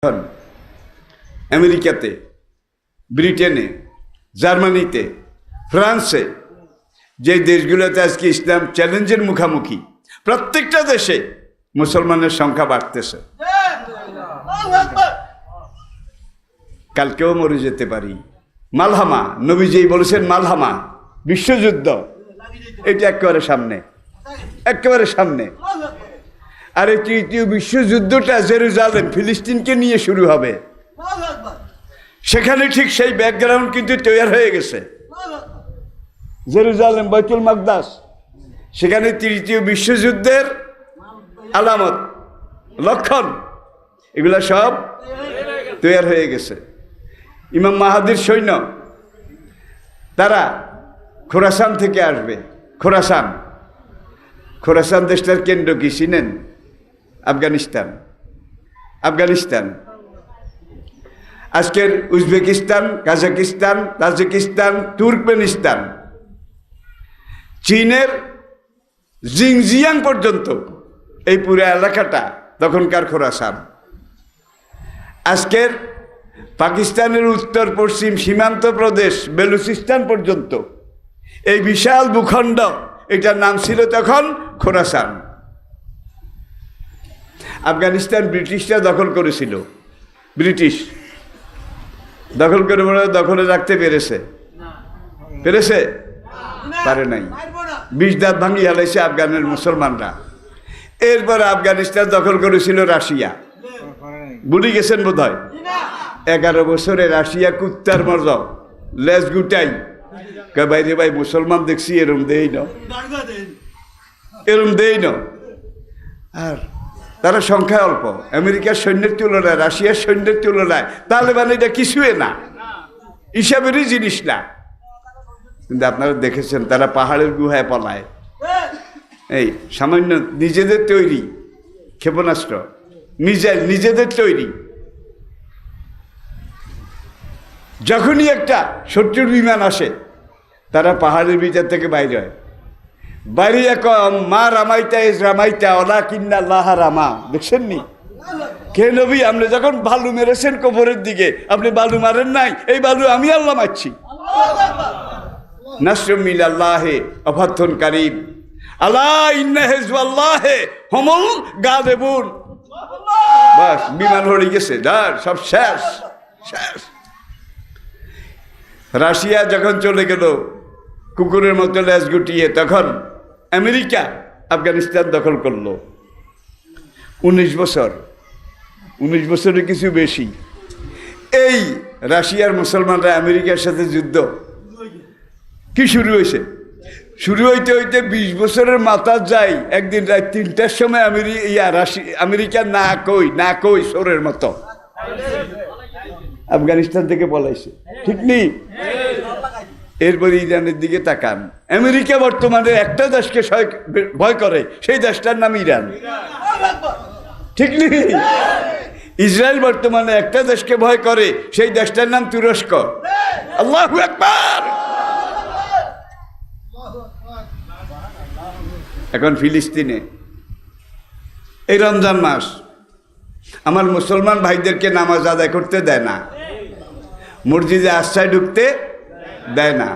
এখন আমেরিকাতে, ব্রিটেনে, জার্মানিতে, ফ্রান্সে, যে দেশগুলোতে আজকে ইসলাম চ্যালেঞ্জের মুখোমুখি, প্রত্যেকটা দেশে মুসলমানের সংখ্যা বাড়তেছে। কালকেও মরে যেতে পারি। মালহামা, নবীজি বলেছেন মালহামা, বিশ্বযুদ্ধ, এটা একেবারে সামনে, একেবারে সামনে। আর এই তৃতীয় বিশ্বযুদ্ধটা জেরুজালেম, ফিলিস্তিনকে নিয়ে শুরু হবে। সেখানে ঠিক সেই ব্যাকগ্রাউন্ড কিন্তু তৈরি হয়ে গেছে। জেরুজালেম, বাইতুল মাকদাস, সেখানে তৃতীয় বিশ্বযুদ্ধের আলামত, লক্ষণ, এগুলা সব তৈরি হয়ে গেছে। ইমাম মাহাদির সৈন্য তারা খোরাসান থেকে আসবে। খোরাসান, খোরাসান দেশটার কেন্দ্র কি চিনেন? আফগানিস্তান। আফগানিস্তান আজকের উজবেকিস্তান, কাজাকিস্তান, তাজিকিস্তান, তুর্কমেনিস্তান, চীনের জিংজিয়াং পর্যন্ত এই পুরো এলাকাটা তখনকার খোরাসান। আজকের পাকিস্তানের উত্তর পশ্চিম সীমান্ত প্রদেশ বেলুচিস্তান পর্যন্ত এই বিশাল ভূখণ্ড, এটার নাম ছিল তখন খোরাসান। আফগানিস্তান ব্রিটিশরা দখল করেছিল। ব্রিটিশ দখল করে দখলে রাখতে পেরেছে? পেরেছে? পারে নাই। 20 দাঁত ভাঙি হালাইছে আফগানের মুসলমানরা। এরপর আফগানিস্তান দখল করেছিল রাশিয়া। ভুলে গেছেন বোধ হয়। 11 বছরে রাশিয়া কুত্তার মর্দ লেজ গুটাই বাইরে ভাই মুসলমান দেখছি এরম দেই না, এরম দেই না। আর তারা সংখ্যা অল্প, আমেরিকার সৈন্যের তুলনায়, রাশিয়ার সৈন্যের তুলনায় তালেবান এটা কিছুই না, হিসাবেরই জিনিস না। কিন্তু আপনারা দেখেছেন তারা পাহাড়ের গুহায় পলায়। এই সামান্য নিজেদের তৈরি ক্ষেপণাস্ত্র, নিজেদের তৈরি। যখনই একটা শত্রুর বিমান আসে, তারা পাহাড়ের ভিতর থেকে বাইরে হয়। বাইরে মা রামাইতা ইস রামাইতা ওলা কিন্না লাহা রামা। দেখছেননি? কে নবী, আপনি যখন বালু মেরেছেন কবরের দিকে, আপনি বালু মারেন নাই, এই বালু আমি আল্লাহ মারছি। নাসরুম মিনাল্লাহি ওয়া ফাতহুন কারীব, আলা ইন্না হিজবাল্লাহি হুমুল গালিবুন। বাস, বিমান হয়ে গেছে, যার সব শেষ শেষ। রাশিয়া যখন চলে গেল কুকুরের মতো লেজ গুটিয়ে, তখন আমেরিকা আফগানিস্তান দখল করলো। 19 বছর, 19 বছরের কিছু বেশি। এই রাশিয়ার মুসলমানরা আমেরিকার সাথে যুদ্ধ কি শুরু হয়েছে? শুরু হইতে হইতে 20 বছরের মাথা যায়। একদিন রাত 3টার সময় আমেরিকা না কই সোরের মতো আফগানিস্তান থেকে পলাইছে। ঠিক নেই? এরপরে ইরানের দিকে তাকান। আমেরিকা বর্তমানে একটা দেশকে ভয় করে, সেই দেশটার নাম ইরান। ঠিক নেই? ইসরায়েল বর্তমানে একটা দেশকে ভয় করে, সেই দেশটার নাম তুরস্ক। আল্লাহু আকবার। এখন ফিলিস্তিনে এই রমজান মাস আমার মুসলমান ভাইদেরকে নামাজ আদায় করতে দেয় না, মসজিদে আশ্রয় ঢুকতে দেয় না।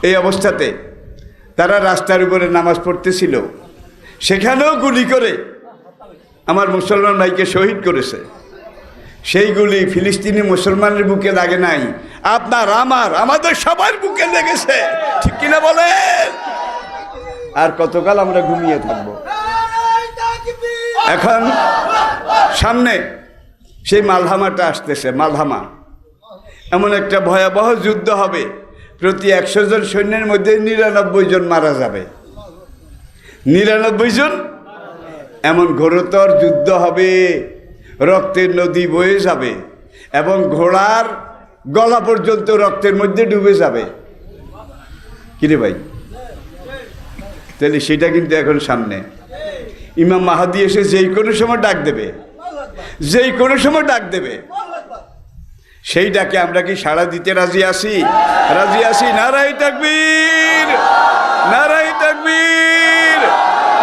এই অবস্থাতে তারা রাস্তার উপরে নামাজ পড়তেছিল, সেখানেও গুলি করে আমার মুসলমান ভাইকে শহীদ করেছে। সেই গুলি ফিলিস্তিনি মুসলমানের বুকে লাগে নাই, আপনার আমাদের সবার বুকে লেগেছে। ঠিক কিনা বলেন? আর কতকাল আমরা ঘুমিয়ে থাকবো? এখন সামনে সেই মালহামাটা আসতেছে। মালহামা এমন একটা ভয়াবহ যুদ্ধ হবে, প্রতি 100 জন সৈন্যের মধ্যে 99 জন মারা যাবে। 99 জন। এমন ঘোরতর যুদ্ধ হবে, রক্তের নদী বয়ে যাবে এবং ঘোড়ার গলা পর্যন্ত রক্তের মধ্যে ডুবে যাবে। কিরে ভাই, তাহলে সেটা কিন্তু এখন সামনে। ইমাম মাহাদি এসে যেই কোনো সময় ডাক দেবে, যেই কোনো সময় ডাক দেবে। সেই ডাকে আমরা কি সাড়া দিতে রাজি আছি? রাজি আছি? নারায়ে তাকবীর, নারায়ে তাকবীর,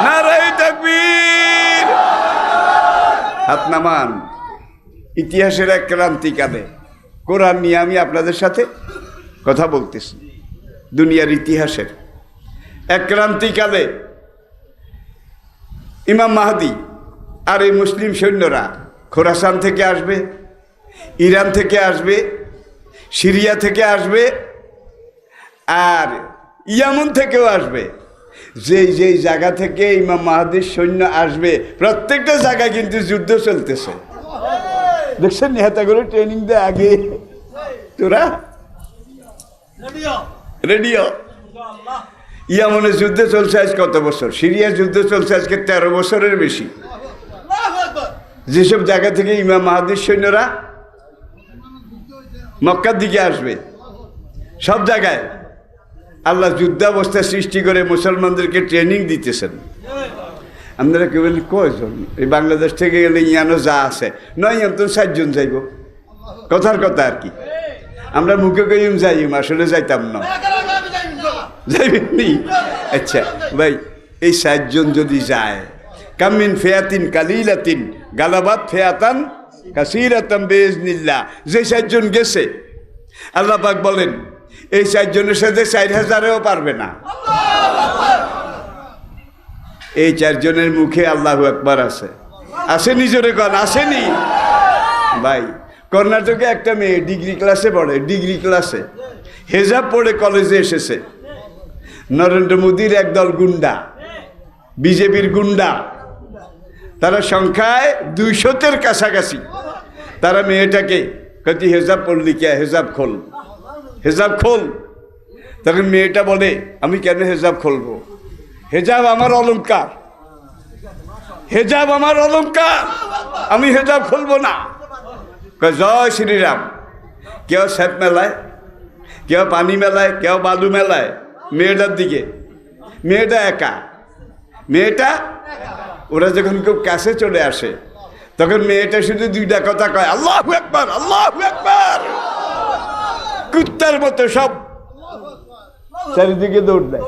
নারায়ে তাকবীর। হাত নামান। ইতিহাসের এক ক্রান্তিকালে কোরআন নিয়ে আমি আপনাদের সাথে কথা বলতেছি। দুনিয়ার ইতিহাসের এক ক্রান্তিকালে ইমাম মাহদী আর এই মুসলিম সৈন্যরা খোরাসান থেকে আসবে, ইরান থেকে আসবে, সিরিয়া থেকে আসবে, আর ইয়ামন থেকেও আসবে। যেই যেই জায়গা থেকে ইমাম মাহদীর সৈন্য আসবে প্রত্যেকটা জায়গায় কিন্তু যুদ্ধ চলতেছে। দেখছেন নেতাগুলো ট্রেনিং দেয় আগে, তোরা রেডিও। ইয়ামনে যুদ্ধ চলছে আজ কত বছর, সিরিয়া যুদ্ধ চলছে আজকে 13 বছরের বেশি। যেসব জায়গা থেকে ইমাম মাহদীর সৈন্যরা মক্কার দিকে আসবে, সব জায়গায় আল্লাহ যুদ্ধাবস্থা সৃষ্টি করে মুসলমানদেরকে ট্রেনিং দিতেছেন। আপনারা কেউ বলি কয়জন? এই বাংলাদেশ থেকে গেলে ইয়ানো যা আছে 9 তো 7 জন যাইব, কথার কথা আর কি। আমরা মুখে কইম যাইম, আসলে যাইতাম না। যাইবেননি? আচ্ছা ভাই, এই 7 জন যদি যায়, কামিন ফিয়াতিন কালিলাতিন গালাবাত ফিয়াতান কাসীরাতান বিইজনিল্লাহ, যে 7 জন গেছে আল্লাহ পাক বলেন এই 4 জনের সাথে 4000-এও পারবে না। এই 4 জনের মুখে আল্লাহু আকবার আছে, আসেনি? জোরে কন, আসেনি? ভাই, কর্ণাটকে একটা মেয়ে ডিগ্রি ক্লাসে পড়ে, ডিগ্রি ক্লাসে হেজাব পড়ে কলেজে এসেছে। নরেন্দ্র মোদীর একদল গুন্ডা, বিজেপির গুন্ডা, তারা সংখ্যায় 200-এর কাছাকাছি। তারা মেয়েটাকে কতি হেজাব পড়লি কে, হেজাব খোল, হেজাব খোল। তখন মেয়েটা বলে আমি কেন হেজাব খুলবো, হেজাব আমার অলংকার, হেজাব আমার অলংকার, আমি হেজাব খুলবো না। জয় শ্রীরাম। কেউ স্যাপ মেলায়, কেউ পানি মেলায়, কেউ বালু মেলায় মেয়েটার দিকে। মেয়েটা একা, মেয়েটা। ওরা যখন কেউ কাছে চলে আসে তখন মেয়েটা শুধু 2টা কথা কয়, আল্লাহু আকবার, আল্লাহু আকবার। কুত্তার মতো সব চারিদিকে দৌড় দেয়,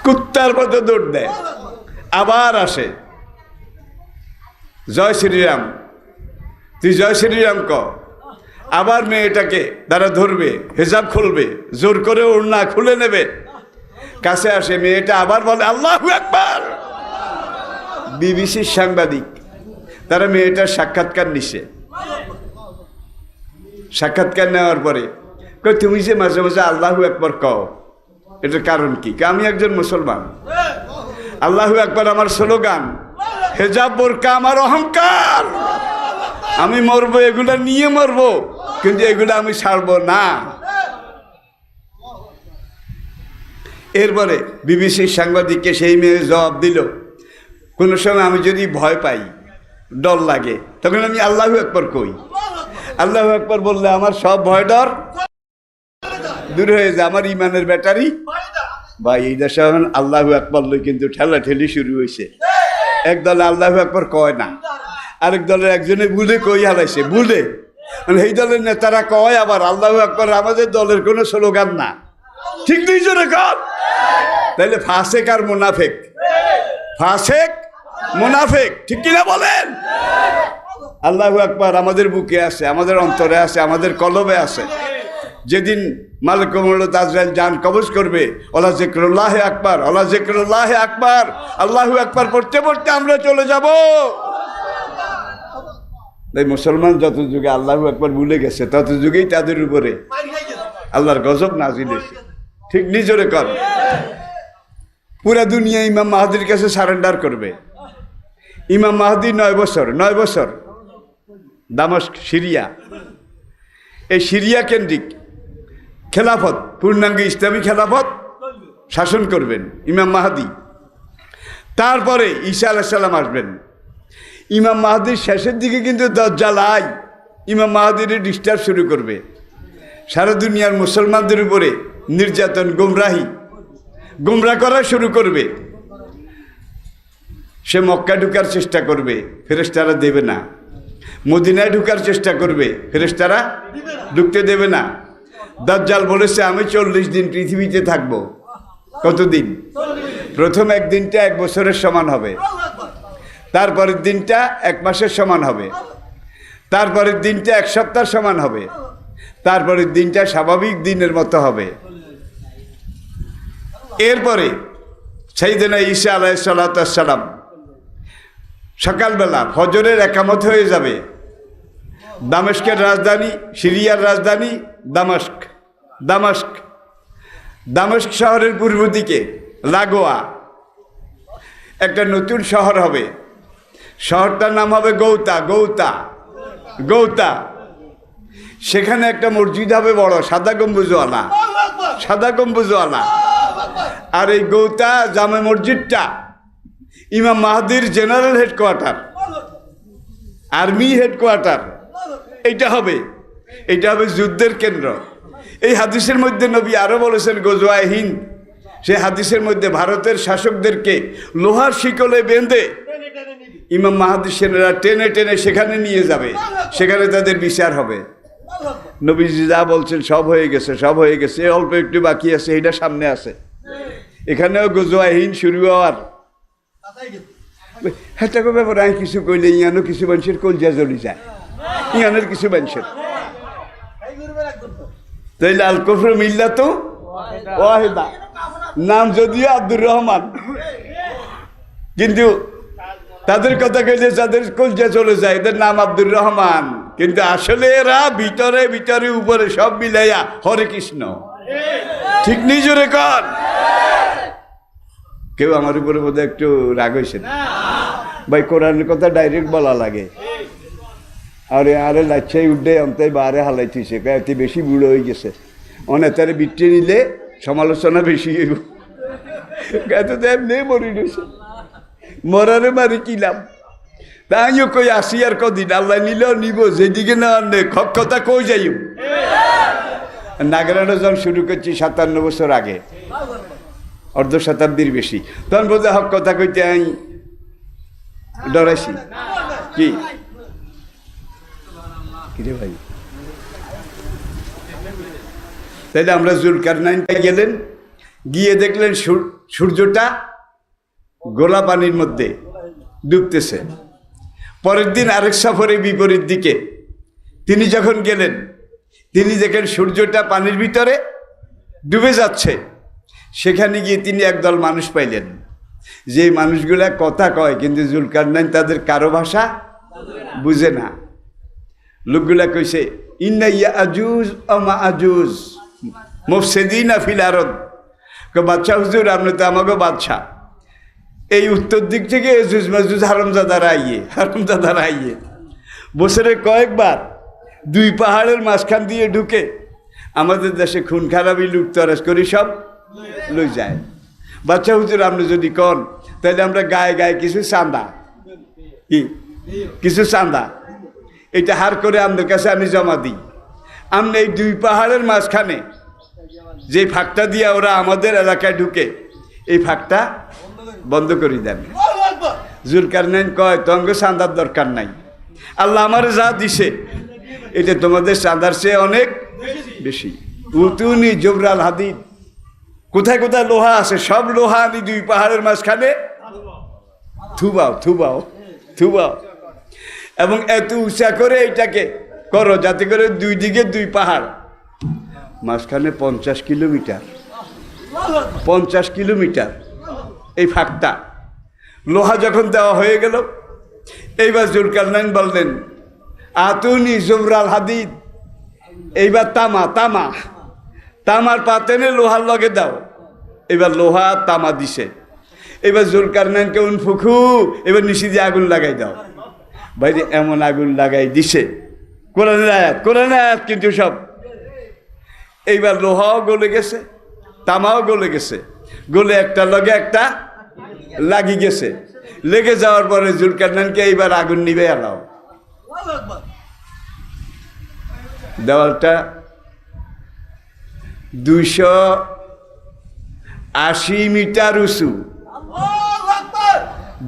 কুত্তার মতো দৌড় দেয়। আবার আসে, জয় শ্রীরাম, তুই জয় শ্রীরাম ক। আবার মেয়েটাকে তারা ধরবে, হেজাব খুলবে, জোর করে ওড়না খুলে নেবে। কাছে আসে মেয়েটা, আবার বলে আল্লাহু আকবার। বিবিসির সাংবাদিক তারা মেয়েটার সাক্ষাৎকার নিছে। সাক্ষাৎকার নেওয়ার পরে কই, তুমি যে মাঝে মাঝে আল্লাহু আকবার কও, এটার কারণ কি? আমি একজন মুসলমান, আল্লাহু আকবার আমার স্লোগান, হেজাব বোরকা আমার অহংকার, আমি মরবো এগুলা নিয়ে মরবো, কিন্তু এগুলো আমি ছাড়বো না। এরপরে বিবিসির সাংবাদিককে সেই মেয়ে জবাব দিল, কোনো সময় আমি যদি ভয় পাই, ডর লাগে, তখন আমি আল্লাহু আকবার কই। আল্লাহু আকবার বললে আমার সব ভয় ডর দূর হয়ে যায়, আমার ইমানের ব্যাটারি। ভাই, এই দেশে আল্লাহু আকবার লই কিন্তু ঠেলা ঠেলি শুরু হয়েছে। এক দলে আল্লাহু আকবার কয় না, আরেক দলের একজনে বুলে কই হালাইছে, বুলে। মানে এই দলের নেতারা কয় আবার আল্লাহু আকবার আমাদের দলের কোনো স্লোগান না। ঠিক দুই জনে কর। তাইলে ফাসেক আর মুনাফেক, ফাসেক মুনাফেক, ঠিক কিনা বলেন? আল্লাহু আকবার আমাদের বুকে আছে, আমাদের অন্তরে আছে, আমাদের কলবে আছে। যেদিন মালিকুল মউত আজরাইল জান কবজ করবে, ওলা যিকরুল্লাহ আকবার, ওলা যিকরুল্লাহ আকবার, আল্লাহু আকবার পড়তে পড়তে আমরা চলে যাব। এই মুসলমান যত যুগে আল্লাহু আকবার ভুলে গেছে, তত যুগেই তাদের উপরে আল্লাহর গজব নাজিল হয়েছে। ঠিক নিজরে কর। পুরা দুনিয়া ইমাম মাহদীর কাছে সারেন্ডার করবে। ইমাম মাহদী 9 বছর দামেস্ক, সিরিয়া, এই সিরিয়া কেন্দ্রিক খেলাফত, পূর্ণাঙ্গ ইসলামী খেলাফত শাসন করবেন ইমাম মাহদী। তারপরে ঈসা আলাইহিস সালাম আসবেন। ইমাম মাহদীর শেষের দিকে কিন্তু দাজ্জাল ইমাম মাহদীর ডিস্টার্ব শুরু করবে। সারা দুনিয়ার মুসলমানদের উপরে নির্যাতন, গুমরাহ করা শুরু করবে। সে মক্কা ঢুকার চেষ্টা করবে, ফেরেশতারা দেবে না। মদিনায় ঢুকার চেষ্টা করবে, ফেরেশতারা ঢুকতে দেবে না। দাজ্জাল বলেছে আমি 40 দিন পৃথিবীতে থাকবো। কতদিন? প্রথম 1 দিনটা 1 বছরের সমান হবে। তারপরের দিনটা 1 মাসের সমান হবে, তারপরের দিনটা 1 সপ্তাহ সমান হবে, তারপরের দিনটা স্বাভাবিক দিনের মতো হবে। এরপরে সাইয়েদনা ঈসা আলাইহিস সালাম সকালবেলা ফজরের একামত হয়ে যাবে। দামেস্কের রাজধানী, সিরিয়ার রাজধানী দামেস্ক শহরের পূর্ব দিকে লাগোয়া একটা নতুন শহর হবে। শহরটার নাম হবে গৌতা। সেখানে একটা মসজিদ হবে বড়, সাদা গম্বুজওয়ালা। আর এই গৌতা জামে মসজিদটা ইমাম মাহাদির জেনারেল হেডকোয়ার্টার, আর্মি হেডকোয়ার্টার। এটা হবে যুদ্ধের কেন্দ্র। এই হাদিসের মধ্যে নবী আরো বলেছেন গজওয়ায়ে হিন্দ, সে হাদিসের মধ্যে ভারতের শাসকদেরকে লোহার শিকলে বেঁধে ইমাম মাহাদি সেনারা টেনে টেনে সেখানে নিয়ে যাবে, সেখানে তাদের বিচার হবে। নবীজি যা বলছেন সব হয়ে গেছে, অল্প একটু বাকি আছে, এটা সামনে আছে। এখানেও গজওয়ায়ে হিন্দ শুরু হওয়ার হ্যাঁ ব্যাপার। আমি কিছু কইলে ইয়ানো কিছু মানুষের কলজা জ্বলি যায়, ইয়ানের কিছু মানুষের। তাইলে আল কুফরু মিল্লাতু ওয়াহিদা, নাম যদিও আব্দুর রহমান, কিন্তু তাদের কথা কইলে যাদের কলজা চলে যায় এদের নাম আব্দুর রহমান, কিন্তু আসলে এরা ভিতরে উপরে সব মিলাইয়া হরে কৃষ্ণ। ঠিক নিজরে কর। কেউ আমার উপরে বোধহয় একটু রাগ হয়েছে না ভাই, কোরআনের কথা ডাইরেক্ট বলা লাগে। আরে লাচ্ছাই উঠে অন্তাই বারে হালাইতেছে, এতে বেশি বুড়ো হয়ে গেছে, অনেতারে বিট্টে নিলে সমালোচনা বেশি হইব। এত এমনি মরি গেছে, মরারে মারি কিলাম। তাইও কই আসি আর কদিন, আল্লাহ নিলেও নিব, যেদিকে না কথা কই যাইব। নাগরানো যখন শুরু করছি 57 বছর আগে, অর্ধ শতাব্দীর বেশি, তখন বোধ হক কথা কইতে আমি ডরাইছি। কিরে ভাই, তাইলে আমরা জুলকারনাইনটা গেলেন, গিয়ে দেখলেন সূর্যটা গোলা পানির মধ্যে ডুবতেছে। পরের দিন আরেক সফরে বিপরীত দিকে তিনি যখন গেলেন, তিনি দেখেন সূর্যটা পানির ভিতরে ডুবে যাচ্ছে। সেখানে গিয়ে তিনি একদল মানুষ পাইলেন, যে মানুষগুলা কথা কয় কিন্তু জুলকারনাইন তাদের কারো ভাষা বুঝে না। লোকগুলা কইছে ইন্না ইয়াজুজ ও মাআজুজ মুফসিদিনা ফিল আরদ। বাদশা হুজুর, আপনি তো আমাকে বাদশা, এই উত্তর দিক থেকে এজুজ মাজুজ হারামজাদারা আইয়ে বছরে কয়েকবার 2 পাহাড়ের মাঝখান দিয়ে ঢুকে আমাদের দেশে খুন খারাপি লুটতরাজ করি সব লই যায়। বাদশা হুজুর, আপনি যদি কন তাহলে আমরা গায়ে কিছু চাঁদা এটা হার করে আপনার কাছে আমি জমা দিই। আপনি এই 2 পাহাড়ের মাঝখানে যে ফাঁকটা দিয়া ওরা আমাদের এলাকায় ঢুকে, এই ফাঁকটা বন্ধ করে দেন। জুলকারনাইন কয়, তঙ্গ চাঁদার দরকার নাই, আল্লাহ আমার যা দিছে এটা তোমাদের চাঁদার চেয়ে অনেক বেশি। উতুনি জবরাল হাদিদ, কোথায় কোথায় লোহা আছে সব লোহা আমি 2 পাহাড়ের মাঝখানে থুবাও, এবং এত উঁচা করে এটাকে করো যাতে করে 2 দিকে 2 পাহাড়, মাঝখানে 50 কিলোমিটার এই ফাঁকটা। লোহা যখন দেওয়া হয়ে গেল, এইবার জুলকারনাইন বললেন আতুনি জবরাল হাদিদ, এইবার তামার পাতেনে লোহার লগে দাও। এবার লোহা তামা দিছে। এবার জুলকারনাইনকে উনফুখু, এবার নিচে দিয়ে আগুন লাগাই দাও। ভাই এমন আগুন লাগাই দিছে, কোরআনের আয়াত কিন্তু সব। এইবার লোহাও গলে গেছে, তামাও গলে গেছে, গলে একটা লগে একটা লাগি গেছে। লেগে যাওয়ার পরে জুলকারনাইনকে এইবার আগুন নিবে এলাও। দেওয়ালটা 280 মিটার উঁচু,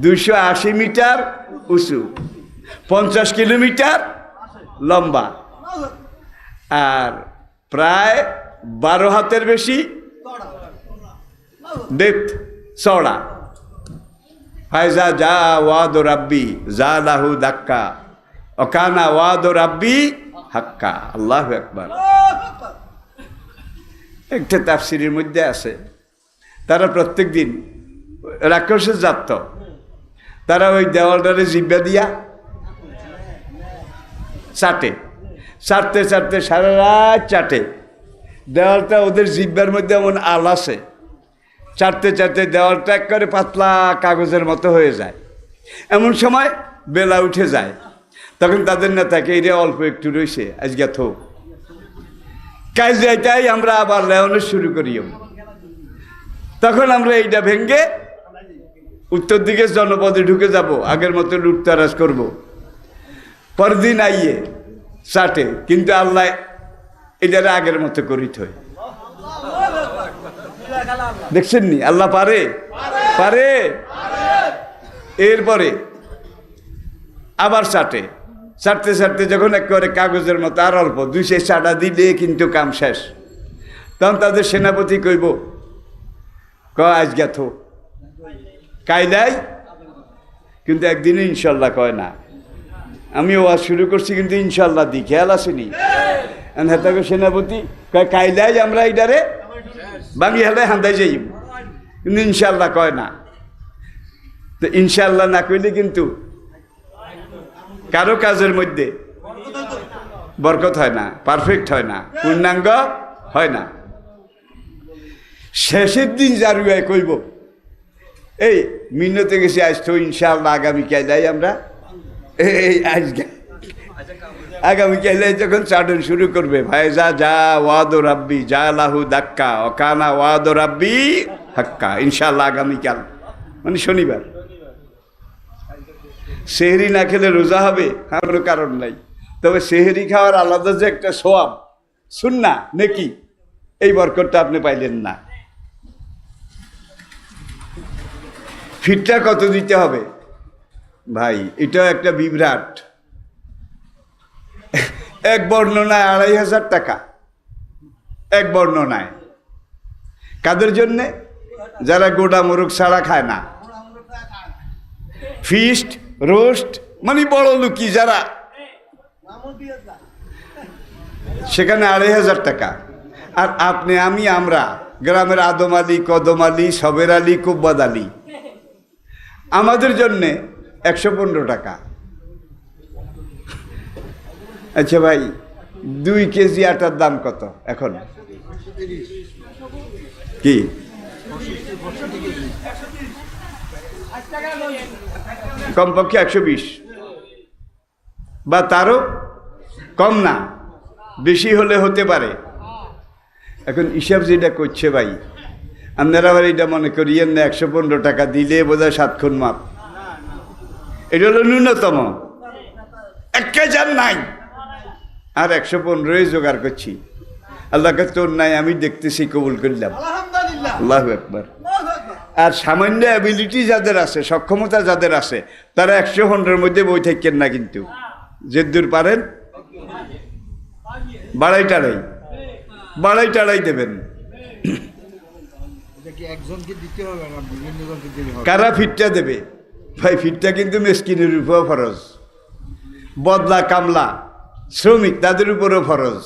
280 মিটার উঁচু, 50 কিলোমিটার লম্বা, আর প্রায় 12 হাতের বেশি ডেপথ, চওড়া। ফায়জা যা ওয়াদ রাব্বি যা লাহু দাক্কা অকানা ওয়াদ রাব্বি হাক্কা। আল্লাহু আকবার। একটা তাফসিরের মধ্যে আছে তারা প্রত্যেক দিন রাক্ষসের জাত, তারা ওই দেওয়ালটারে জিব্বা দিয়া চাটে, চাটতে চাটতে সারা রাত চাটে। দেওয়ালটা ওদের জিব্বার মধ্যে এমন আল আছে, চাটতে চাটতে দেওয়ালটা একবারে পাতলা কাগজের মতো হয়ে যায়। এমন সময় বেলা উঠে যায়, তখন তাদের নেতাকে এরে অল্প একটু রয়েছে আজকে থো কাজ যাইটাই আমরা আবার লেওয়ানো শুরু করিও। তখন আমরা এইটা ভেঙ্গে উত্তর দিকে জনপদে ঢুকে যাব, আগের মতো লুটতারাজ করব। পরদিন আইয়ে চাটে, কিন্তু আল্লাহ এটারে আগের মতো করিত হয়। দেখছেন নি আল্লাহ পারে পারে। এরপরে আবার চাটে, চাটতে চাটতে যখন একেবারে কাগজের মতো আর অল্প 200 চাটা দিলে কিন্তু কাম শেষ। তখন তাদের সেনাপতি কইব আজ গেথ কায়দাই, কিন্তু একদিনে ইনশাল্লাহ কয় না। আমি ওয়াজ শুরু করছি কিন্তু ইনশাল্লাহ দি খেয়াল আসেনি। হেতাকে সেনাপতি কয় কায়দাই আমরা এইটারে বাঙি হেলে হান্দাই যাই, কিন্তু ইনশাল্লাহ কয় না। তো ইনশাল্লাহ না কইলে কিন্তু কারো কাজের মধ্যে বরকত হয় না, পারফেক্ট হয় না, পূর্ণাঙ্গ হয় না। শেষের দিন জারুয়ায় কইব এই মিন্নতে গেছি আজ তো ইনশাআল্লাহ আগামীকাল আমরা এই আজকে আগামীকাল যখন চাটন শুরু করবে ভাইজা যা ওয়াদ রাব্বি যা লাহু দাক্কা অকানা ওয়াদ রাব্বি হাক্কা, ইনশাআল্লাহ আগামীকাল মানে শনিবার। সেহরি না খেলে রোজা হবে কোনো কারণ নাই, তবে সেহরি খাওয়ার আলাদা যে একটা সোয়াব সুন্নাহ নেকি, এই বরকতটা আপনি পাইলেন না। ফিরটা কত দিতে হবে ভাই, এটাও একটা বিভ্রাট। এক বর্ণনায় 2500 টাকা, এক বর্ণনায়। কাদের জন্যে? যারা গোটা মোরগ ছাড়া খায় না, ফিস্ট রোস্ট মানে বড় লুকি যারা, সেখানে 2500 টাকা। আর আপনি আমি আমরা গ্রামের আদম আলী, কদম আলী, সবের আলী, কুব্বাদ আলী, আমাদের জন্যে 115 টাকা। আচ্ছা ভাই 2 কেজি আটার দাম কত এখন? কি কমপক্ষে 120 বা তারও কম না, বেশি হলে হতে পারে। এখন হিসাব যেটা করছে ভাই, আপনারা আবার এটা মনে করিয়েন না 115 টাকা দিলে বোধহয় 7 খুন মাপ। এটা হলো ন্যূনতম, 1000 নাই আর 115 জোগাড় করছি। আল্লাহকে তোর নাই আমি দেখতেছি, কবুল করলাম, আল্লাহু আকবার। আর সামান্য অ্যাবিলিটি যাদের আছে, সক্ষমতা যাদের আছে, তারা 115 মধ্যে বই থাকেন না, কিন্তু যে দূর পারেন বাড়াই টাড়াই দেবেন। কারা ফিটটা দেবে ভাই? ফিটটা কিন্তু মেসকিনের উপরও ফরজ, বদলা কামলা শ্রমিক তাদের উপরও ফরজ।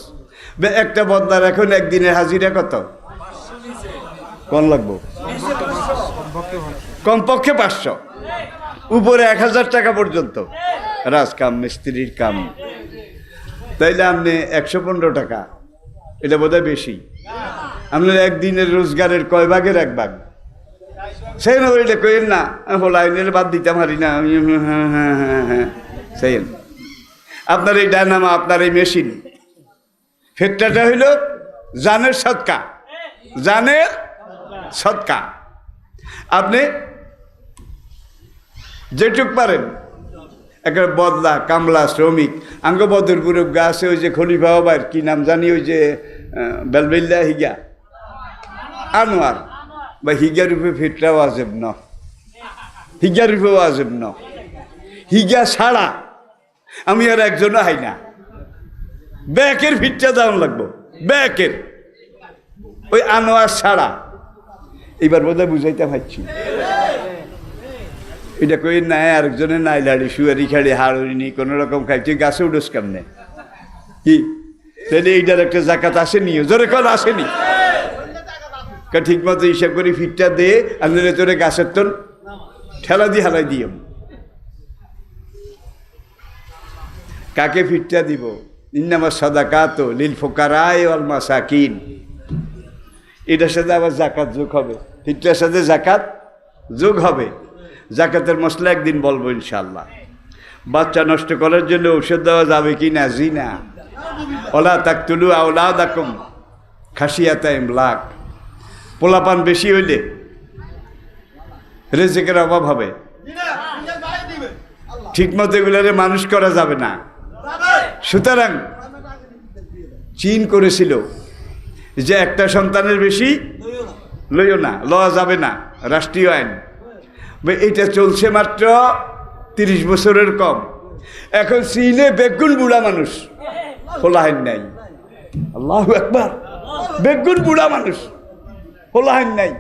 একটা বদলার এখন একদিনের হাজিরা কত? কোন লাগবো? কমপক্ষে 500, উপরে 1000 টাকা পর্যন্ত রাজকাম মিস্ত্রির কাম। তাইলে আপনি 115 টাকা, এটা বোধহয় বেশি। আপনার একদিনের রোজগারের কয় ভাগের 1 ভাগ। সেই না এটা কইেন না লাইনের বাদ দিতে পারি না আমি, হ্যাঁ সেই আপনার এই ডায়নামা, আপনার এই মেশিন, ফেটটাটা হইল জানের সদকা, জানের সদকা। আপনি যেটুক পারেন একটা বদলা কামলা শ্রমিক। আঙ্গ বদরপুরে গাছে ওই যে খলিফা বাবার কি নাম জানি, ওই যে বেলবেল্লা হিগা আনোয়ার বা হিগা রূপে ফিটটা ওয়াজিব ন, হিগা রূপে ওয়াজিব ন। হিগা ছাড়া আমি আর একজনও হাই না, ব্যাকের ফিটটা দাম লাগবো, ব্যাকের ওই আনোয়ার ছাড়া। এইবার বোধহয় বুঝাইতে পারছি। এটা কই নাই আরেকজনের নাই লাড়ি শুয়ারি খাড়ি হাড়ি কোনো রকম খাই তুই গাছে উঠোস কেমনে কি তাহলে এইটার একটা জাকাত আসেনি জোরে কল আসেনি ঠিক মতো হিসাব করে ফিটটা দিয়ে আপনার তোরে গাছের তোর ঠেলা দিয়ে হালাই দিও কাকে ফিটটা দিব ইন্নামা সাদাকাত লিল ফুকারায়ে ওয়াল মাসাকিন এটার সাথে আবার জাকাত যোগ হবে ফিটটার সাথে জাকাত যোগ হবে জাকাতের মশলা একদিন বলবো ইনশাআল্লাহ বাচ্চা নষ্ট করার জন্য ঔষধ দেওয়া যাবে কি না জিনা ওলা তাকতুলু আওলাদাকুম খাশিয়াতা ইমলাক পোলাপান বেশি হইলে রিজিকের অভাব হবে ঠিক মতো এগুলারে মানুষ করা যাবে না সুতরাং চীন করেছিল যে একটা সন্তানের বেশি লইও না লওয়া যাবে না রাষ্ট্রীয় আইন এটা চলছে মাত্র 30 বছরের কম এখন চীনে বেগুন বুড়া মানুষ হোলাহাইন নাই আল্লাহু আকবার বেগুন বুড়া মানুষ হোলাহাইন নাই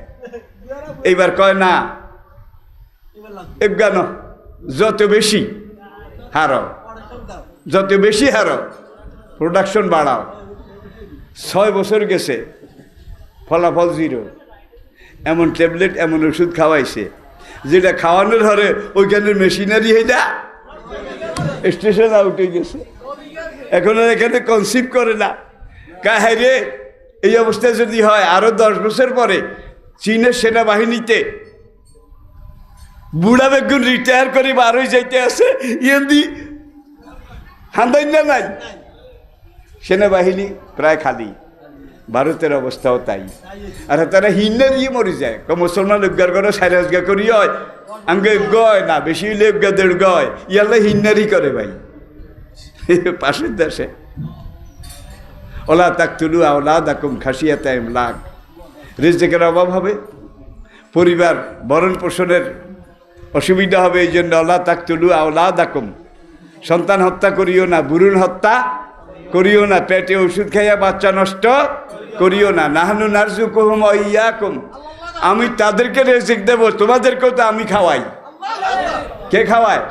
এইবার কয় না এগানো যত বেশি হারো যত বেশি হারো প্রোডাকশন বাড়াও 6 বছর গেছে ফলাফল 0 এমন ট্যাবলেট এমন ওষুধ খাওয়াইছে যেটা খাওয়ানোর হরে ওইখানের মেশিনারি হইলা স্টেশন আউট হয়ে গেছে এখন আর এখানে কনসিভ করে না কাহে রে এই অবস্থা যদি হয় আরো 10 বছর পরে চীনের সেনাবাহিনীতে বুড়া বেগুন রিটায়ার করে বার হয়ে যাইতে আছে ইয়েন্দি হান্দাইন না নাই সেনাবাহিনী প্রায় খালি ভারতের অবস্থাও তাই আর তারা হিন্নার ইয়ে মরে যায় মুসলমান উদ্গার করে সাইরাজগা করি হয় আঙ্গে গয় না বেশি হইলে উদ্গাদের গয় ইয়াল্লা হিন্নারই করে ভাই পাশের দেশে ওলা তাকতুলু আওলাদাকুম খাশিয়াতা ইমলাক রিজিকের অভাব হবে পরিবার ভরণ পোষণের অসুবিধা হবে এই জন্য ওলা তাকতুলু আওলাদাকুম সন্তান হত্যা করিও না ভ্রূণ হত্যা করিও না পেটে ওষুধ খাইয়া বাচ্চা নষ্ট করিও না নাহনু নারযুকুহুম ওয়া ইয়াকুম আমি তাদেরকে রিজিক দেব তোমাদেরকেও তো আমি খাওয়াই কে খাওয়ায়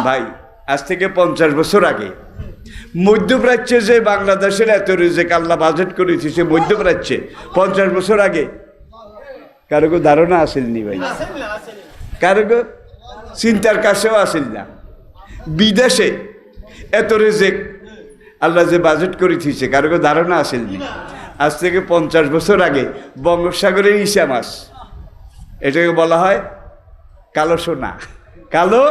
ভাই আজ থেকে 50 বছর আগে মধ্যপ্রাচ্যে যে বাংলাদেশের এত রিজিক আল্লাহ বাজেট করে দিয়েছে মধ্যপ্রাচ্যে 50 বছর আগে কারো ধারণা আসেনি ভাই কারো চিন্তার কাছেও আসেন না বিদেশে এত রিজিক আল্লাহ যে বাজেট করে দিয়েছে কারো ধারণা আসেনি আজ থেকে 50 বছর আগে বঙ্গোপসাগরের ইসা মাছ এটাকে বলা হয় কালো সোনা কালো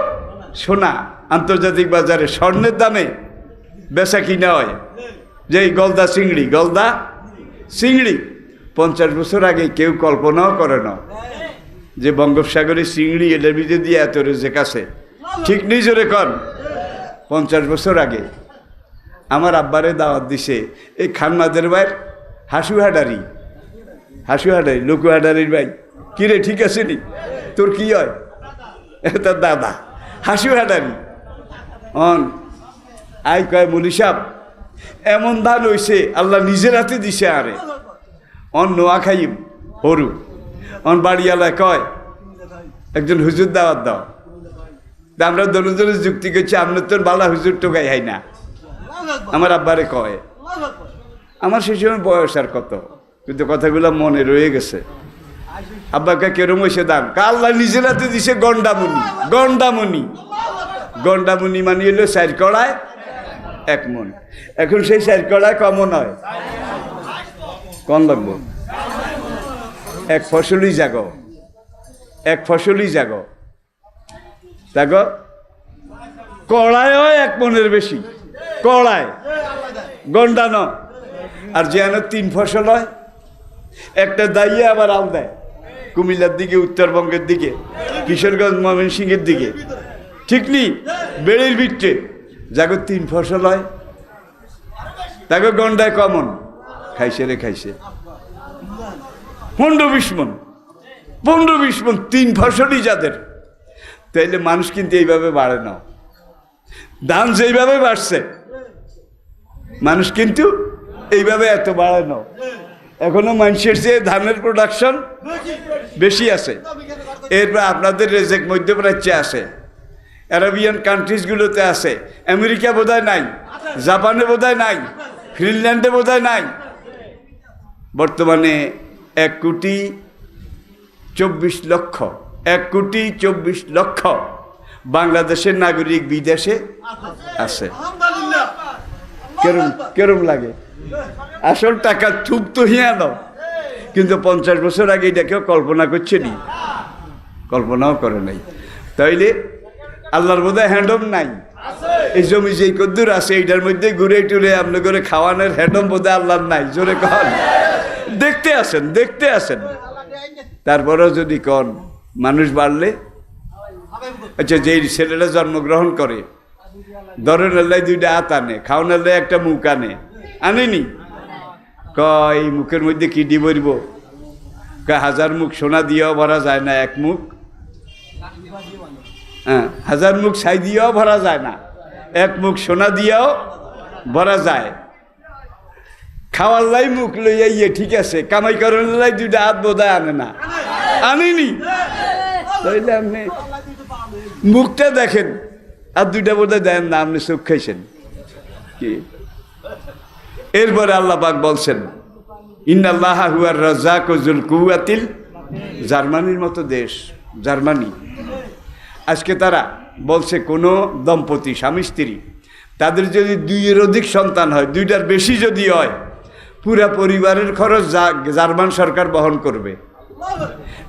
সোনা আন্তর্জাতিক বাজারে স্বর্ণের দামে বেচা কিনা হয় যে গলদা চিংড়ি 50 বছর আগে কেউ কল্পনাও করে না যে বঙ্গোপসাগরের চিংড়ি এটার ভিতরে দিয়ে এত রেজেক আছে ঠিক নিজরে কন 50 বছর আগে আমার আব্বারে দাওয়াত দিছে এই খানমাদের ভাইয়ের হাসুহাডারি লুকুহাডারির ভাই কিরে ঠিক আছে নি তোর কি হয় তার দাদা হাসুহাডারি আই কয় মলি সাহেব এমন ধান হইছে আল্লাহ নিজের হাতে দিছে আরে নোয়া খাইম হরু বাড়িওয়ালায় কয় একজন হুজুর দাওয়াত দাও আমরা দনুজনের যুক্তি করছি আপনার তোর বালা হুজুর টোকাই হয় না আমার আব্বারে কয় আমার সেই সময় বয়স আর কত কিন্তু কথাগুলো মনে রয়ে গেছে আব্বাকে কেরম হয়েছে দাম আল্লাহ নিজের হাতে দিছে গন্ডামণি মানে হলো 4 কড়ায় 1 মণ এখন সেই 4 কড়ায় কমন হয় কম লাগবো এক ফসলই জাগো দেখো কড়ায় হয় 1 মণের বেশি কড়ায় গন্ডান আর যেন 3 ফসল হয় একটা দাইয়ে আবার আল দেয় কুমিল্লার দিকে উত্তরবঙ্গের দিকে কিশোরগঞ্জ ময়মনসিংহের দিকে ঠিক নি বেড়ির ভিতরে যাগো 3 ফসল হয় তাকে গন্ডায় কমন খাইছে 15-20 মণ 3 ফসলই যাদের তাইলে মানুষ কিন্তু এইভাবে বাড়ে না ধান যেইভাবে বাড়ছে মানুষ কিন্তু এইভাবে এত বাড়ে না এখনো মানুষের চেয়ে ধানের প্রোডাকশন বেশি আছে এরপর আপনাদের রেজেক মধ্যপ্রাচ্যে আছে, আরবিয়ান কান্ট্রিজগুলোতে আছে, আমেরিকা বোধহয় নাই, জাপানে বোধহয় নাই, ফিনল্যান্ডে বোধহয় নাই। বর্তমানে 1,24,00,000 বাংলাদেশের নাগরিক বিদেশে আছে। কেরম লাগে? আসল টাকা থুক তো হিয়ানো, কিন্তু 50 বছর আগে এটা কেউ কল্পনা করছে নি, কল্পনাও করে নাই। তাইলে আল্লাহর বোধহয় হ্যান্ডম নাই। এই জমি যেই কদ্দুর আছে এইটার মধ্যে ঘুরে টুরে আপনি করে খাওয়ানোর হ্যান্ডম বোধহয় আল্লাহর নাই। জোরে কন, দেখতে আসেন। তারপরেও যদি কন মানুষ বাড়লে, আচ্ছা যেই ছেলেরা জন্মগ্রহণ করে ধরেন আল্লাহ 2টা হাত আনে, খাওয়ান আল্লাহ একটা মুখ আনেনি, কয় মুখের মধ্যে কি দি বলব? কয় 1000 মুখ সোনা দিয়েও ভরা যায় না, 1 মুখ, হ্যাঁ 1000 মুখ ছাই দিয়েও ভরা যায় না, 1 মুখ সোনা দিয়েও ভরা যায়। খাওয়ার লাই মুখ লইয়া ইয়ে ঠিক আছে, কামাই করার লাই 2টা হাত বোধহয় আনে না, আনেনি। তাইলে আপনি মুখটা দেখেন আর 2টা বোধহয় দেন না, আপনি চোখ খাইছেন কি? এরপরে আল্লাহ পাক বলছেন ইন্নাল্লাহা হুয়ার রাজ্জাকু যুল কুওয়াতিল, জার্মানির মতো দেশ, জার্মানি আজকে তারা বলছে কোনো দম্পতি স্বামী স্ত্রী তাদের যদি 2-এর অধিক সন্তান হয়, 2টার বেশি যদি হয়, পুরা পরিবারের খরচ জার্মান সরকার বহন করবে।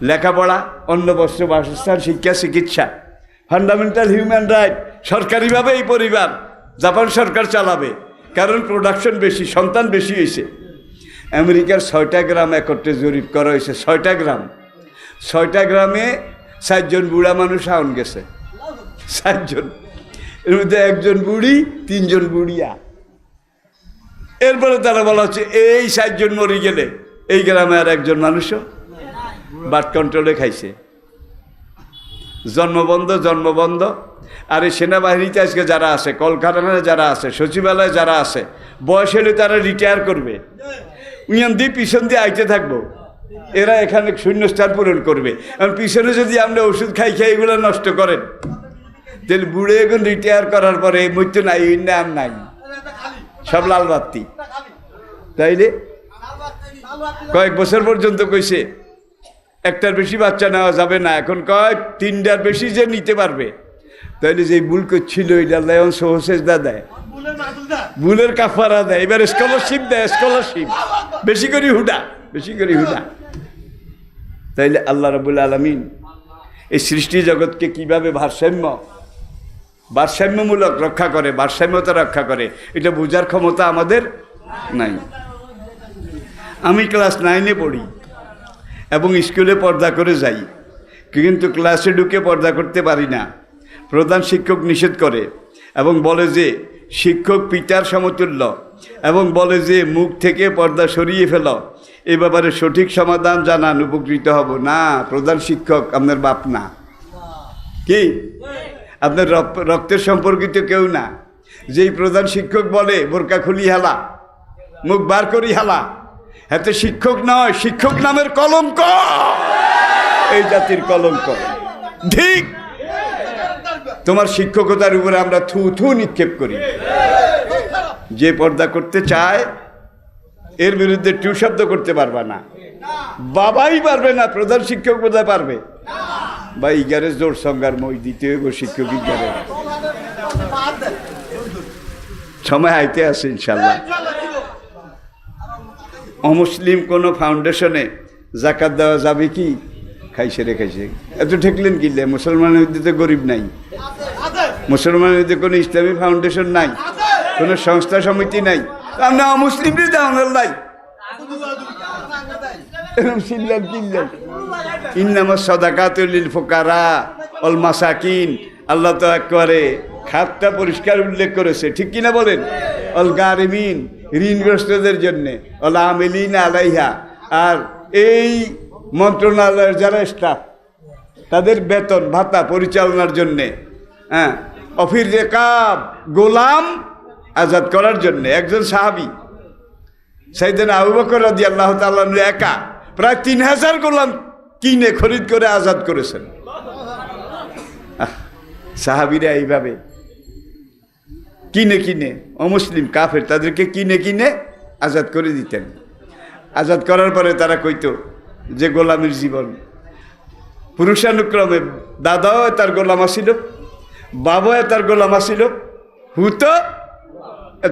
লেখাপড়া, অন্ন বস্ত্র বাসস্থান, শিক্ষা চিকিৎসা, ফান্ডামেন্টাল হিউম্যান রাইট সরকারিভাবে এই পরিবার জাপান সরকার চালাবে, কারণ প্রোডাকশন বেশি, সন্তান বেশি হয়েছে। আমেরিকার 6টা গ্রাম একত্রে জরিপ করা হয়েছে, 6টা গ্রাম, 6টা গ্রামে 4 জন বুড়া মানুষ আউন গেছে, 4 জন, এর মধ্যে 1 জন বুড়ি, 3 জন বুড়িয়া। এরপরে তারা বলা হচ্ছে এই 4 জন মরে গেলে এই গ্রামে আর 1 জন মানুষও বার্থ কন্ট্রোলে খাইছে। জন্মবন্ধ। আর এই সেনাবাহিনীতে আজকে যারা আছে, কলকারখানায় যারা আছে, সচিবালয়ে যারা আছে, বয়স হলে তারা রিটায়ার করবে, উইয়ান দিয়ে পিছন দিয়ে আইতে থাকবো, এরা এখানে শূন্যস্থান পূরণ করবে। কারণ পিছনে যদি আমরা ওষুধ খাই এগুলো নষ্ট করেন, তাহলে বুড়ে এখন রিটায়ার করার পরে মৃত্যু নাই, নাম নাই, সব লাল বাতি। তাইলে কয়েক বছর পর্যন্ত কইছে 1টার বেশি বাচ্চা নেওয়া যাবে না, এখন কয় 3টার বেশি যে নিতে পারবে। তাইলে যে ভুল করছিল এটা এখন সহসেজদা দেয়, ভুলের কাফারা দেয়, এবার স্কলারশিপ দেয়, স্কলারশিপ বেশি করে হুডা। তাইলে আল্লাহ রাব্বুল আলামিন এই সৃষ্টি জগৎকে কিভাবে ভারসাম্যমূলক রক্ষা করে, ভারসাম্যতা রক্ষা করে, এটা বোঝার ক্ষমতা আমাদের নাই। আমি ক্লাস 9-এ পড়ি এবং স্কুলে পর্দা করে যাই, কিন্তু ক্লাসে ঢুকে পর্দা করতে পারি না। প্রধান শিক্ষক নিষেধ করে এবং বলে যে শিক্ষক পিতার সমতুল্য, এবং বলে যে মুখ থেকে পর্দা সরিয়ে ফেল। এ ব্যাপারে সঠিক সমাধান জানান, উপকৃত হব। না, প্রধান শিক্ষক আপনার বাপ না, কি আপনার রক্তের সম্পর্কিত কেউ না। যেই প্রধান শিক্ষক বলে বোরকা খুলি হালা, মুখ বার করি হালা, এতে শিক্ষক নয়, শিক্ষক নামের কলঙ্ক, এই জাতির কলঙ্ক। ঠিক, তোমার শিক্ষকতার উপরে আমরা থু নিক্ষেপ করি। যে পর্দা করতে চায় এর বিরুদ্ধে টু শব্দ করতে পারবা না, বাবাই পারবে না, প্রধান শিক্ষক বোধহয় পারবে। বা ইগারে জোর সংজ্ঞার মই দিতে হইব, শিক্ষক ইগারে সময় আইতে আছে ইনশাল্লাহ। অমুসলিম কোনো ফাউন্ডেশনে জাকাত দেওয়া যাবে কি? খাইছে এত ঠেকলেন কিনলে? মুসলমানের মধ্যে তো গরিব নাই, মুসলমানের মধ্যে কোনো ইসলামী ফাউন্ডেশন নাই, কোনো সংস্থা সমিতি নাই, আমরা অমুসলিমদের দেওয়ানোর নাই। এরকম সিল্লাম কিনলেন ইন্নামা সাদাকাতুল লিল ফুকারা ওয়াল মাসাকিন। আল্লাহ তো একেবারে খাতটা পরিষ্কার উল্লেখ করেছে, ঠিক কিনা বলেন? অল গারিমিন, ঋণগ্রস্তদের জন্যে, অল আমিলিন আলাইহা। আর এই মন্ত্রণালয়ের যারা স্টাফ তাদের বেতন ভাতা পরিচালনার জন্যে, হ্যাঁ, অফির রেকাব গোলাম আজাদ করার জন্যে। একজন সাহাবী সাইয়েদনা আবু বকর রাদিয়াল্লাহু তাআলা একা প্রায় 3000 গোলাম কিনে খরিদ করে আজাদ করেছেন। সাহাবীরা এইভাবে কিনে কিনে, অমুসলিম কাফের তাদেরকে কিনে কিনে আজাদ করে দিতেন। আজাদ করার পরে তারা কইতো যে গোলামের জীবন। পুরুষানুক্রমে দাদাও তার গোলাম আসিল, বাবাও তার গোলাম আসিল, হুতো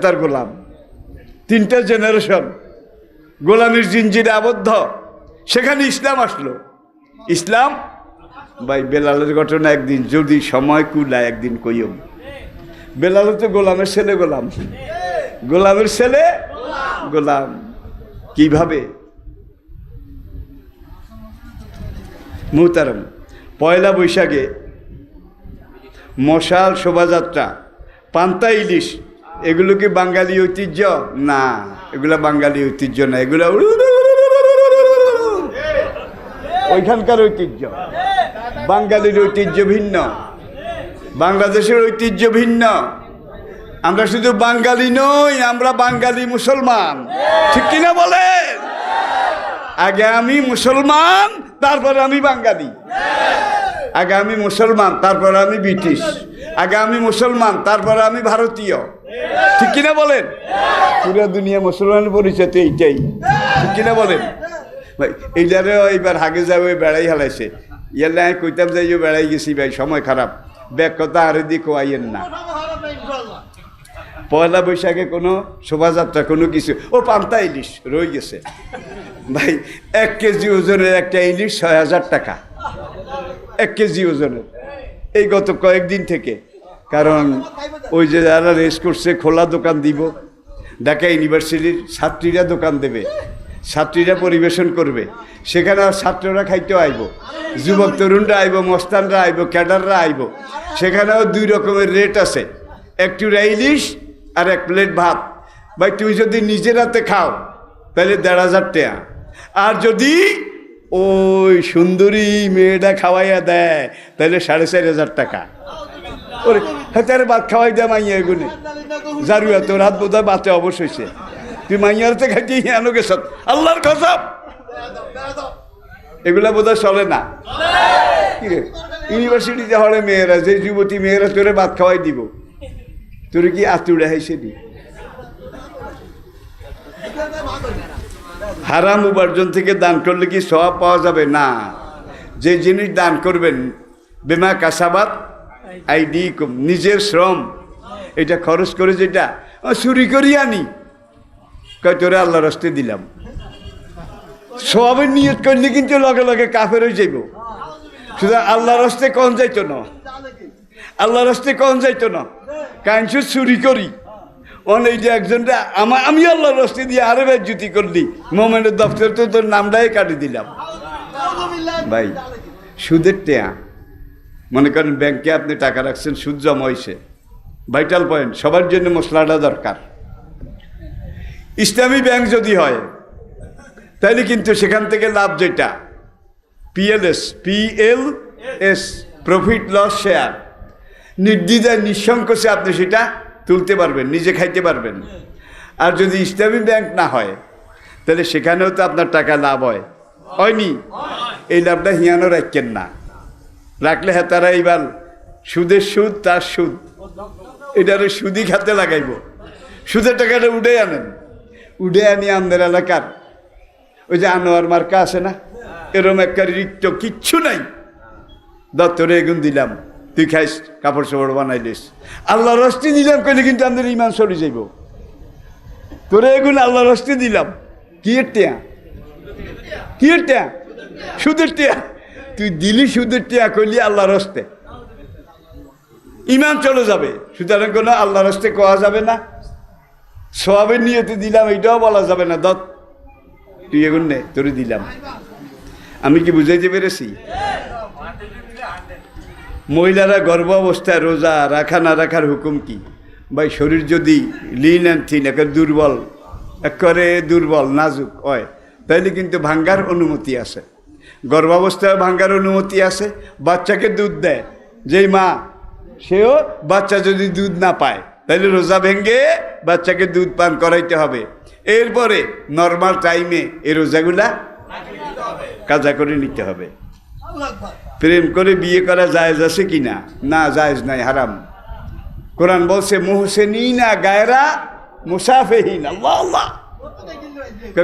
তার গোলাম। 3টা জেনারেশন গোলামের জিঞ্জিরে আবদ্ধ। সেখানে ইসলাম আসলো। ইসলাম ভাই বেলালের ঘটনা একদিন যদি সময় কুলায় একদিন কইম। বেলাল তো গোলামের ছেলে, গোলামের ছেলে গোলাম। কিভাবে? মুহতারাম, পয়লা বৈশাখে মশাল শোভাযাত্রা, পান্তা ইলিশ, এগুলো কি বাঙালি ঐতিহ্য? না, এগুলা বাঙালি ঐতিহ্য না, এগুলা ওইখানকার ঐতিহ্য। বাঙালির ঐতিহ্য ভিন্ন, বাংলাদেশের ঐতিহ্য ভিন্ন। আমরা শুধু বাঙালি নই, আমরা বাঙালি মুসলমান, ঠিক কিনা বলেন? আগে আমি মুসলমান, তারপরে আমি বাঙালি। আগে আমি মুসলমান, তারপরে আমি ব্রিটিশ। আগে আমি মুসলমান, তারপরে আমি ভারতীয়, ঠিক কিনা বলেন? পুরো দুনিয়া মুসলমানের পরিচয় তো এইটাই, ঠিক কিনা বলেন? ভাই এইটারে এইবার হাগে যাবে বেড়াই হালাইছে। ইয়ালে আমি কইতাম যাই বেড়াই গেছি ভাই, সময় খারাপ, ব্যাগ কথা আর দিয়ে কোয়াইয়েন না। পয়লা বৈশাখে কোনো শোভাযাত্রা কোনো কিছু, ও পান্তা ইলিশ রয়ে গেছে ভাই। 1 কেজি ওজনের একটা ইলিশ 6000 টাকা, 1 কেজি ওজনের। এই গত কয়েকদিন থেকে, কারণ ওই যে যারা রেস করছে খোলা দোকান দিব, ঢাকা ইউনিভার্সিটির ছাত্রীরা দোকান দেবে, ছাত্রীরা পরিবেশন করবে, সেখানে ছাত্ররা খাইতেও আইব, যুবক তরুণরা আইব, মস্তানরা আইব, ক্যাডাররা আইব। সেখানেও 2 রকমের রেট আছে, একটু ইলিশ আর 1 প্লেট ভাত। ভাই তুই যদি নিজের হাতে খাও তাহলে 1500 টাকা, আর যদি ওই সুন্দরী মেয়েটা খাওয়াইয়া দেয় তাহলে 4500 টাকা। ওরে হাতে ভাত খাওয়াই দেয় মাইয়া, এগুনে জারুয়া তোর হাত বোধহয় বাতে অবশ্যই, তুই মাইয়ারতে খাইতে আনো গেছ, আল্লাহর কসম এগুলা বোধহয় চলে না। ইউনিভার্সিটিতে হলে মেয়েরা, যে যুবতী মেয়েরা তোরে ভাত খাওয়াই দিব, তোর কি আতুড়া হয়েছে নি? হারাম উপার্জন থেকে দান করলে কি সওয়াব পাওয়া যাবে? না। যে জিনিস দান করবেন, বেমা কাসাবাত আইডিকুম, নিজের শ্রম, এটা খরচ করে যেটা চুরি করি আনি, কয় তোরে আল্লাহর রাস্তে দিলাম। সওয়াবের নিয়ত করলে কিন্তু লগে লগে কাফের হয়ে যাইব। শুধু আল্লাহর রাস্তে কোন যাইতো না, আল্লাহর রাস্তে কোন যাইতো না, কাইনছু চুরি করি অনেক যে একজনটা আমি আল্লাহর রাস্তে দিয়ে আরে বেজ্জতি করলি, মোমেনের দপ্তর তো তোর নামটাই কাটি দিলাম। ভাই সুদের টেয়া, মনে করেন ব্যাংকে আপনি টাকা রাখছেন, সুদ জমা হয়েছে, ভাইটাল পয়েন্ট, সবার জন্য মশলাটা দরকার। ইসলামী ব্যাংক যদি হয় তাহলে কিন্তু সেখান থেকে লাভ যেটা PLS প্রফিট লস শেয়ার, নির্দ্বিধায় নিঃসংকোচে আপনি সেটা তুলতে পারবেন, নিজে খাইতে পারবেন। আর যদি ইসলামী ব্যাংক না হয় তাহলে সেখানেও তো আপনার টাকা লাভ হয়নি। এই লাভটা হিয়ানো রাখেন না, রাখলে হ্যাঁ তারা এইবার সুদের সুদ তার সুদ, এটারে সুদি খাতে লাগাইব। সুদের টাকাটা উঠে আনেন, উঠে আনি আমাদের এলাকার ওই যে আনোয়ার মার্কা আছে না, এরম একটা রিক্ত কিচ্ছু নাই, দত্তরে এগুন দিলাম, তুই খাইস, কাপড় চোপড় বানাইলিস, আল্লাহ রস্তি দিলাম কইলে কিন্তু আমাদের ইমান চলে যাইব। তোরে এগুন আল্লাহ রস্তি দিলাম, কি টেয়া, কি টেয়া, সুদের টেয়া, তুই দিলি সুদের টেয়া কইলি আল্লাহ রস্তে, ইমান চলে যাবে। সুতরাং কোনো আল্লাহ রস্তে কোয়া যাবে না, সওয়াবের নিয়তে দিলাম এইটাও বলা যাবে না, দত্ত তুই এগুন নে, তোরে দিলাম। আমি কি বুঝাইতে পেরেছি? মহিলারা গর্ভ অবস্থায় রোজা রাখা না রাখার হুকুম কি? ভাই শরীর যদি লিন অ্যান্ড থিন, একেবারে দুর্বল নাজুক হয়, তাইলে কিন্তু ভাঙ্গার অনুমতি আছে, গর্ভাবস্থায় ভাঙ্গার অনুমতি আছে। বাচ্চাকে দুধ দেয় যেই মা, সেও বাচ্চা যদি দুধ না পায় তাহলে রোজা ভেঙ্গে বাচ্চাকে দুধ পান করাইতে হবে। এরপরে নর্মাল টাইমে এই রোজাগুলা কাজা করে নিতে হবে। প্রেম করে বিয়ে করা জায়েজ আছে কিনা? না, জায়েজ নাই, হারাম। কোরআন বলছে মুহসিনিনা গায়রা মুসাফিহিন। আল্লাহ আল্লাহ।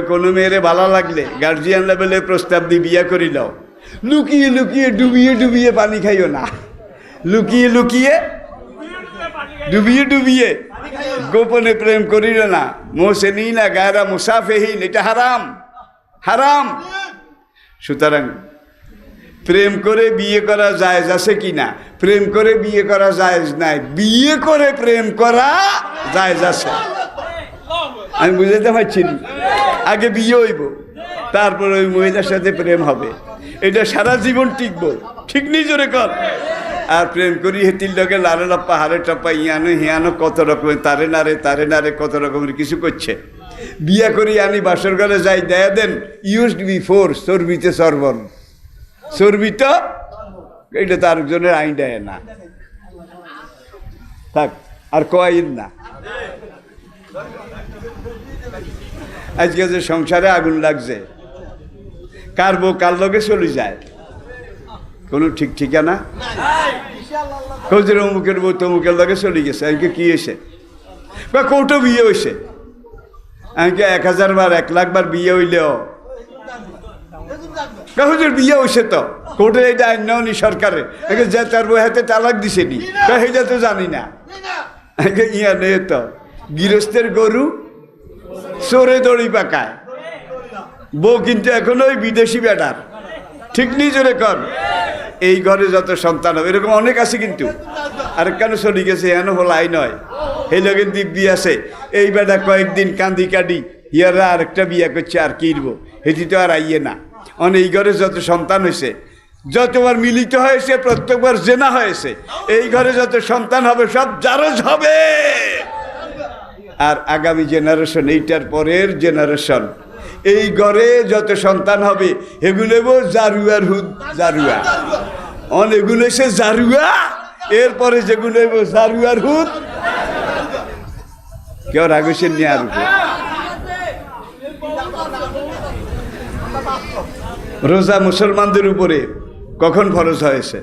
কোনো মেয়েরে ভালো লাগলে গার্জিয়ান লেভেলে প্রস্তাব দিয়ে বিয়ে করি দাও, লুকিয়ে লুকিয়ে ডুবিয়ে ডুবিয়ে পানি খাইও না, লুকিয়ে লুকিয়ে ডুবিয়ে ডুবিয়ে গোপনে প্রেম করিল না। মুহসিনিনা গায়রা মুসাফিহিন, এটা হারাম, হারাম। সুতরাং প্রেম করে বিয়ে করা জায়েজ আছে কিনা? প্রেম করে বিয়ে করা জায়েজ নাই, বিয়ে করে প্রেম করা জায়েজ আছে। আমি বুঝাতে পারছি না। আগে বিয়ে হইব, তারপর ওই মহিলার সাথে প্রেম হবে, এটা সারা জীবন টিকবো। ঠিক নিজরে কর। আর প্রেম করি হেতির লোকে লারে লাপ্পা হারে টাপ্পা ইয়ানো হিয়ানো কত রকমের তারে নারে কত রকমের কিছু করছে। বিয়া করি আনি বাসর ঘরে যাই, দেয়া দেন ইউজড বিফোর চর্বিতে সরবন, চর্বিত এটা তো আরেকজনের আইন দেয় না, থাক আর কয়েন না। আজকে যে সংসারে আগুন লাগছে, কার বউ কার লগে চলে যায়, কোনো ঠিক ঠিকানা। খোঁজের অমুকের বউ তমুকের লগে চলে গেছে, আজকে কি হয়েছে বা কৌটো বিয়ে হয়েছে, আমাকে 1000 বার 1 লাখ বার বিয়ে হইলেও হুজুর বিয়ে হয়েছে তো কোর্টে এটা আইন নেওনি সরকারে, যে তার বউ হাতে তালাক দিছে নি, সেইটা তো জানি না। ইয়া নেই তো গৃহস্থের গরু চোরে দড়ি পাকায়, বউ কিন্তু এখন ওই বিদেশি বেটার। ঠিক নিজরে কর। এই ঘরে যত সন্তান হবে এরকম অনেক আছে, কিন্তু আর কেন চলে গেছে এন হল আই নয়, এই লোকের দিব্যি আছে। এই বেটা কয়েকদিন কান্দি কাটি ইয়ারা আরেকটা বিয়া করছে, আর কিনবো হেঁটি তো আর আইয়ে না। এই ঘরে যত সন্তান হয়েছে, যতবার মিলিত হয়েছে, প্রত্যেকবার জেনা হয়েছে, এই ঘরে যত সন্তান হবে সব জারজ হবে। আর আগামী জেনারেশন, এইটার পরের জেনারেশন, এই ঘরে যত সন্তান হবে এগুলো জারুয়ার হুদ, জারুয়া এগুলো এসে জারুয়া, এরপরে যেগুলো জারুয়ার হুদ। কেউ রাগেছেন নিয়ে আর রোজা মুসলমানদের উপরে কখন ফরজ হয়েছে?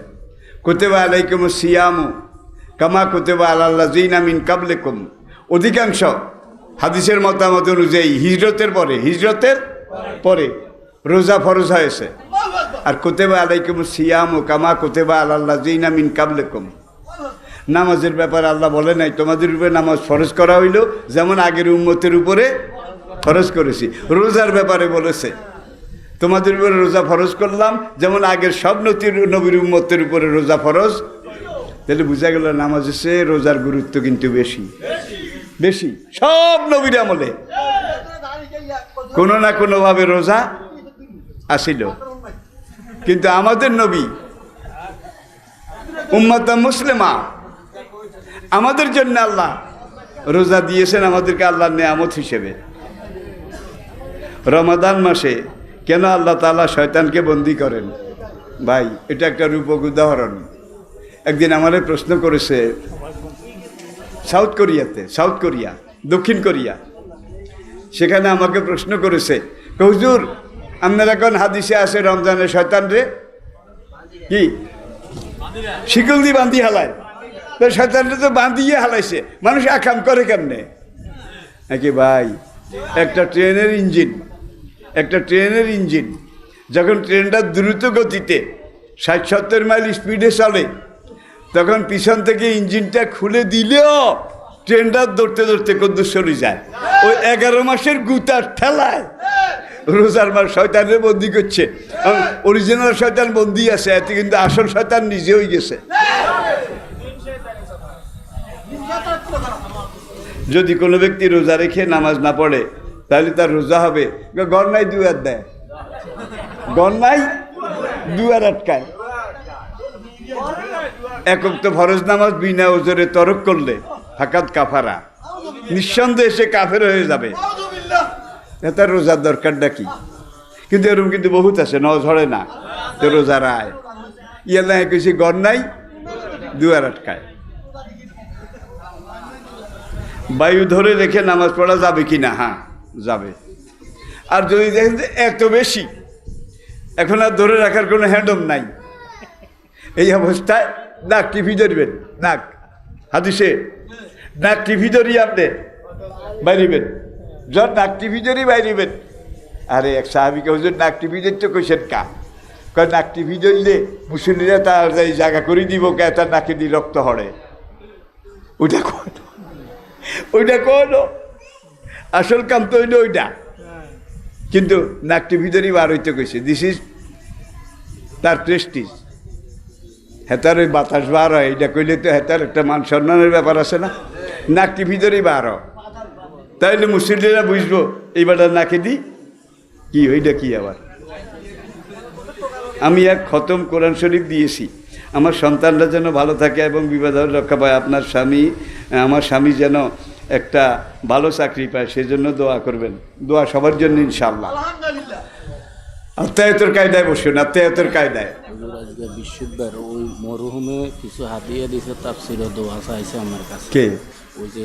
কুতিবা আলাইকুমুস সিয়ামু কামা কুতিবা আলাল লাযিনা মিন ক্বাবলিকুম। অধিকাংশ হাদিসের মতামত অনুযায়ী হিজরতের পরে রোজা ফরজ হয়েছে। আর কুতিবা আলাইকুমুস সিয়ামু কামা কুতিবা আলাল লাযিনা মিন ক্বাবলিকুম। নামাজের ব্যাপারে আল্লাহ বলে নাই তোমাদের উপরে নামাজ ফরজ করা হইল যেমন আগের উম্মতের উপরে ফরজ করেছি। রোজার ব্যাপারে বলেছে তোমাদের উপরে রোজা ফরজ করলাম যেমন আগের সব নবীর উম্মতের উপরে রোজা ফরজ। তাহলে বোঝা গেল নামাজ এসে রোজার গুরুত্ব কিন্তু বেশি বেশি। সব নবীর আমলে কোনো না কোনোভাবে রোজা আসিল, কিন্তু আমাদের নবী উম্মাতা মুসলিমা, আমাদের জন্য আল্লাহ রোজা দিয়েছেন আমাদেরকে আল্লাহর নেয়ামত হিসেবে। রমাদান মাসে কেন আল্লাহ তাআলা শয়তানকে বন্দী করেন? ভাই এটা একটা রূপক উদাহরণ। একদিন আমারে প্রশ্ন করেছে সাউথ কোরিয়া, দক্ষিণ কোরিয়া, সেখানে আমাকে প্রশ্ন করেছে, হুজুর আপনার এখন হাদিসে আছে রমজানে শয়তান রে কি শিকল দিয়ে বান্ধি হালায়, তো শয়তানরে তো বান্ধিয়ে হালাইছে, মানুষ আকাম করে কেমনে? নাকি ভাই একটা ট্রেনের ইঞ্জিন যখন ট্রেনটা দ্রুত গতিতে 60-70 মাইল স্পিডে চলে, তখন পিছন থেকে ইঞ্জিনটা খুলে দিলেও ট্রেনটা দৌড়তে দৌড়তে কদ্দূর সরে যায়। ওই 11 মাসের গুতার ঠেলায় রোজার মাস শয়তানের বন্দি করছে। অরিজিনাল শয়তান বন্দি আছে, এতে কিন্তু আসল শয়তান নিজে হয়ে গেছে। যদি কোনো ব্যক্তি রোজা রেখে নামাজ না পড়ে তাহলে তার রোজা হবে গণনায় 2 হাত দেয়, গণনায় 2 হাত আটকায়। একক তো ফরজ নামাজ বিনা ওজরে তরক করলে ফাকাত কাফারা, নিঃসন্দেহে সে কাফের হয়ে যাবে। তার রোজার দরকারটা কি? কিন্তু এরকম কিন্তু বহুত আছে, ন ঝরে না তো রোজা রায় ইয়াল্লা কিছু গণনায় 2 হাত আটকায়। বায়ু ধরে রেখে নামাজ পড়া যাবে কি না? হ্যাঁ যাবে। আর যদি দেখেন যে এত বেশি, এখন আর ধরে রাখার কোনো হ্যান্ডম নাই, এই অবস্থায় নাক টিভি ধরবেন, নাক হাদিসে নাক টিভি ধরিয়ে আপনি বাইরিবেন, যখন নাক টিভি ধরি বাইরিবেন। আরে এক সাহাবিকে হুজুর নাক টিভি ধরতে কইছেন কা? কয় নাক টিভি ধরলে মুসল্লিরা তার জায়গা করে দিব, কে তার নাকে দিয়ে রক্ত হড়ে। ওইটা কোন, ওইটা কোন আসল কাম তো হইল ওইটা, কিন্তু নাক টিভি ধরি বার হইতে কইছে। দিস ইজ তার প্রেস্টিজ। হেতার ওই বাতাস বার হয়, এটা কইলে তো হেতার একটা মান সম্মানের ব্যাপার আছে না? নাক টিভি ধরেই বার হয়, তাইলে মুসল্লিরা বুঝবো এইবারটা নাকে দিই কি, ওইটা কি আবার। আমি এক খতম কোরআন শরীফ দিয়েছি, আমার সন্তানরা যেন ভালো থাকে এবং বিবাদ রক্ষা পায়। আপনার স্বামী, আমার স্বামী যেন একটা ভালো চাকরি পায়, সেজন্য দোয়া করবেন। দোয়া সবার জন্য ইনশাআল্লাহ। আত্মায়তের কায়দায় বসুন, আত্মায়তের কায়দায়। আজকে বিশুদ্ধবার ওই মরহুমে কিছু হাতিয়ে দিছে, তাফসীর দোয়া চাইছে আমার কাছে। কে? ওই যে